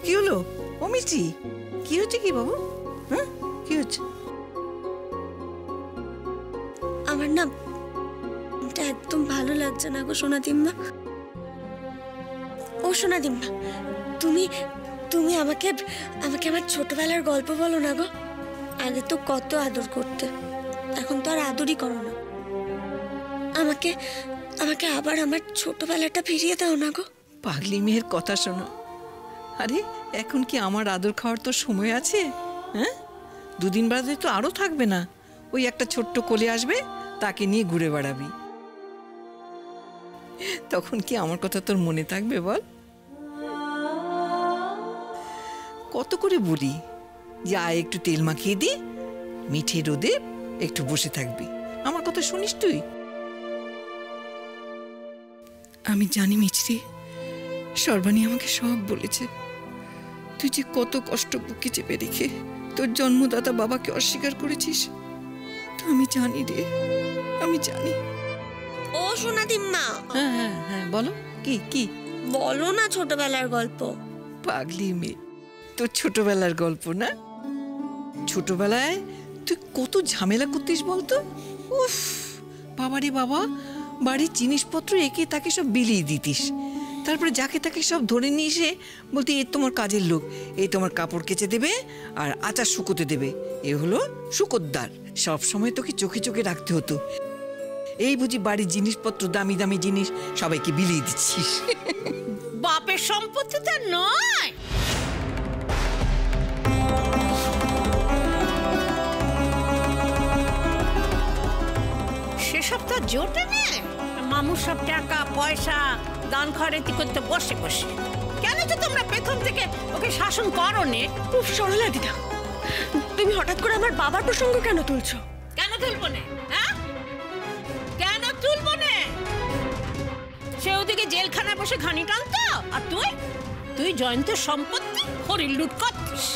কি হলো ও মিষ্টি? কি হচ্ছে কি বাবু? হ্যাঁ কি হচ্ছে? আমার না এটা একদম ভালো লাগছে না গো সোনাদিম্মা। ও সোনাদিম্মা, তুমি তুমি আমাকে আমাকে আমার ছোটবেলার গল্প বলো না গো। আগে তো কত আদর করতে, এখন তো আর আদরই করো না। আমাকে আমাকে আবার আমার ছোটবেলাটা ফিরিয়ে দাও না গো। পাগলি মেয়ের কথা শোনো। আরে এখন কি আমার আদর খাওয়ার তো সময় আছে? হ্যাঁ, দুদিন বাদে তো আরো থাকবে না। ওই একটা ছোট্ট কোলে আসবে, তাকে নিয়ে ঘুরে বেড়াবি। তখন কি আমার কথা তোর মনে থাকবে বল? কত করে বলি যে আয় একটু তেল মাখিয়ে দি, মিঠে রোদে একটু বসে থাকবি। আমার কথা শুনিস তুই? আমি জানি মিছরি, সর্বাণী আমাকে সব বলেছে। তুই যে কত কষ্ট বুকে চেপে রেখে তোর জন্মদাতা বাবাকে অস্বীকার করেছিস। তো আমি জানি রে, আমি জানি। ও সোনাদিম্মা, হ্যাঁ হ্যাঁ হ্যাঁ বলো, কি কি বলো না ছোটবেলার গল্প। পাগলি মেয়ে, তোর ছোটবেলার গল্প না? ছোটবেলায় তুই কত ঝামেলা করতিস বলতো। উফ বাবারে বাবা, বাড়ির জিনিসপত্র একে তাকে সব বিলিয়ে দিতিস। তারপরে যাকে তাকে সব ধরে নিয়ে এসে বলতে এ তোমার কাজের লোক, এই তোমার কাপড় কেচে দেবে আর আচার শুকোতে দেবে, এ হলো শুকোদ্দার। সব সময় তোকে চোখে চোখে রাখতে হতো। এই বুঝি বাড়ির জিনিসপত্র, দামি দামি জিনিস সবাইকে বিলিয়ে দিচ্ছিস। বাপের সম্পত্তি তো নয়। সেসব তো জোটে না। মামুর সব টাকা পয়সা দান খয়রাতি করতে বসে বসে। কেন তো তোমরা প্রথম থেকে ওকে শাসন করো নে? উফ সরলা দিদা, তুমি হঠাৎ করে আমার বাবার প্রসঙ্গ কেন তুলছো? কেন তুলবো না? হ্যাঁ কেন তুলবো না? সে ওদিকে জেলখানায় বসে ঘানি টানতো, আর তুই তুই জয়ন্তের সম্পত্তি হরিল লুট করতিস।